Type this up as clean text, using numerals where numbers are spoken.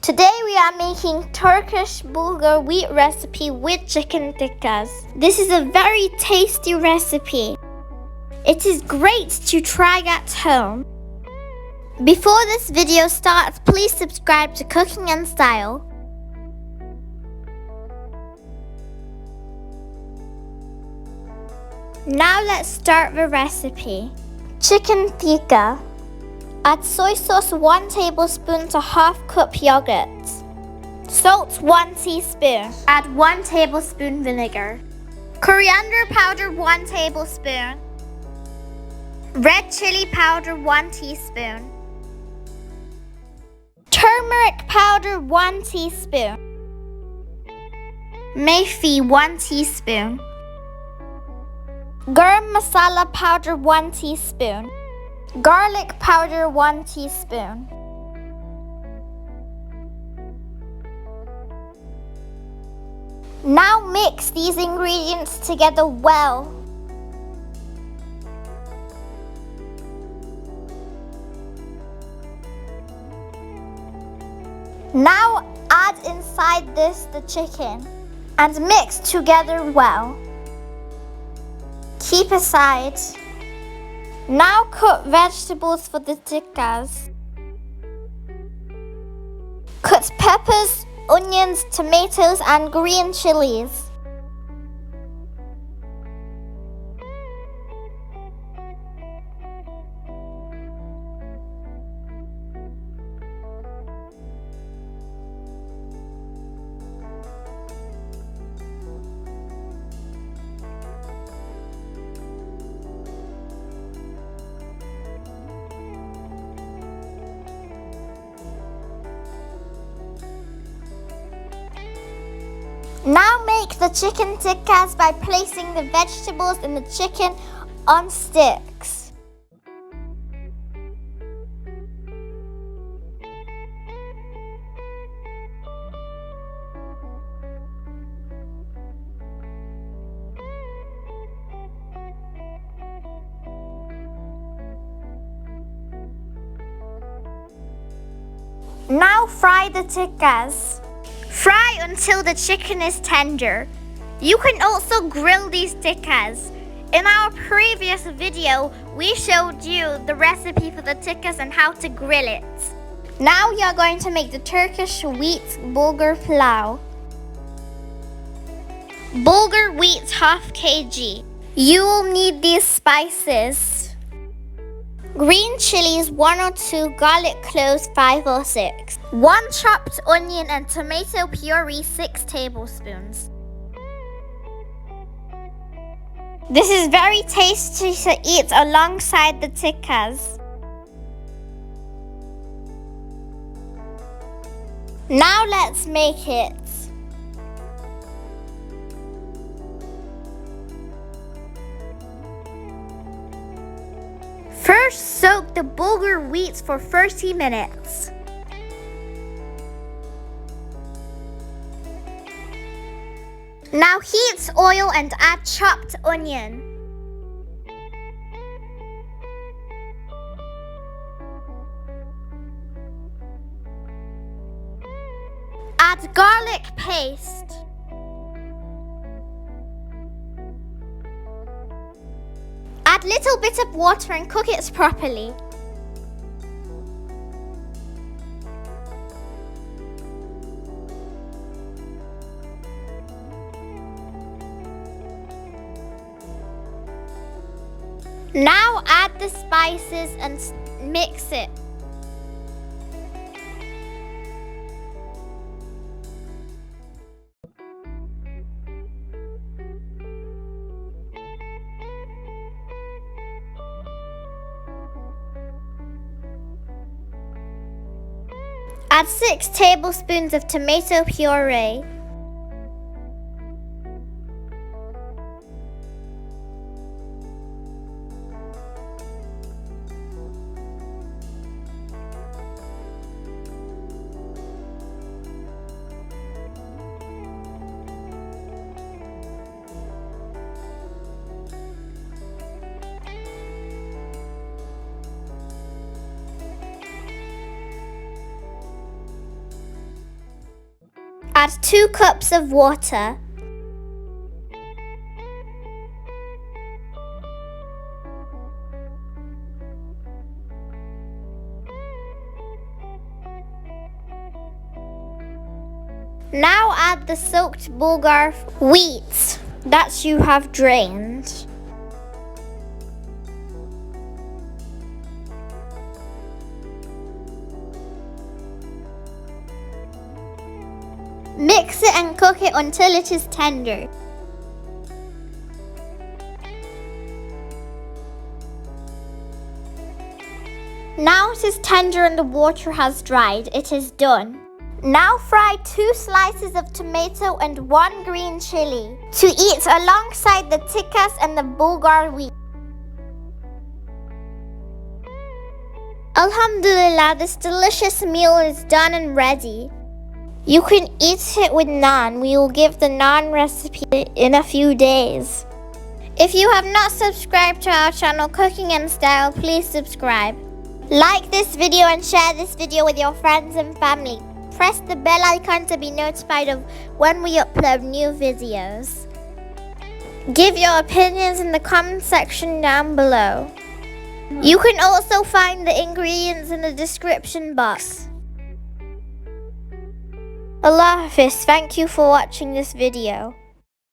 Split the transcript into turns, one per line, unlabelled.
Today we are making Turkish Bulgar wheat recipe with chicken tikkas. This is a very tasty recipe. It is great to try at home. Before this video starts, please subscribe to Cooking and Style. Now let's start the recipe. Chicken tikka. Add soy sauce 1 tablespoon to half cup yogurt. Salt 1 teaspoon. Add 1 tablespoon vinegar. Coriander powder 1 tablespoon. Red chilli powder 1 teaspoon. Turmeric powder 1 teaspoon. Maithi 1 teaspoon. Garam masala powder 1 teaspoon. Garlic powder 1 teaspoon. Now mix these ingredients together well. Now add inside this the chicken and mix together well. Keep aside. Now cut vegetables for the tikkas. Cut peppers, onions, tomatoes and green chillies. Now make the chicken tikkas by placing the vegetables and the chicken on sticks. Now fry the tikkas. Fry until the chicken is tender. You can also grill these tikkas. In our previous video, we showed you the recipe for the tikkas and how to grill it. Now you are going to make the Turkish wheat bulgur pilau. Bulgur wheat ½ kg. You will need these spices. Green chilies 1 or 2, garlic cloves 5 or 6. 1 chopped onion and tomato puree 6 tablespoons. This is very tasty to eat alongside the tikkas. Now let's make it. First, soak the bulgur wheat for 30 minutes. Now heat oil and add chopped onion. Add garlic paste. Add little bit of water and cook it properly. Now add the spices and mix it. Add 6 tablespoons of tomato puree. add 2 cups of water. Now add the soaked Bulgar wheat that you have drained. Mix it and cook it until it is tender. Now it is tender and the water has dried. It is done. Now fry 2 slices of tomato and 1 green chilli to eat alongside the tikkas and the Bulgar wheat. Alhamdulillah, this delicious meal is done and ready. You can eat it with naan. We will give the naan recipe in a few days. If you have not subscribed to our channel Cooking and Style, please subscribe. Like this video and share this video with your friends and family. Press the bell icon to be notified of when we upload new videos. Give your opinions in the comment section down below. You can also find the ingredients in the description box. Allah Hafiz, thank you for watching this video.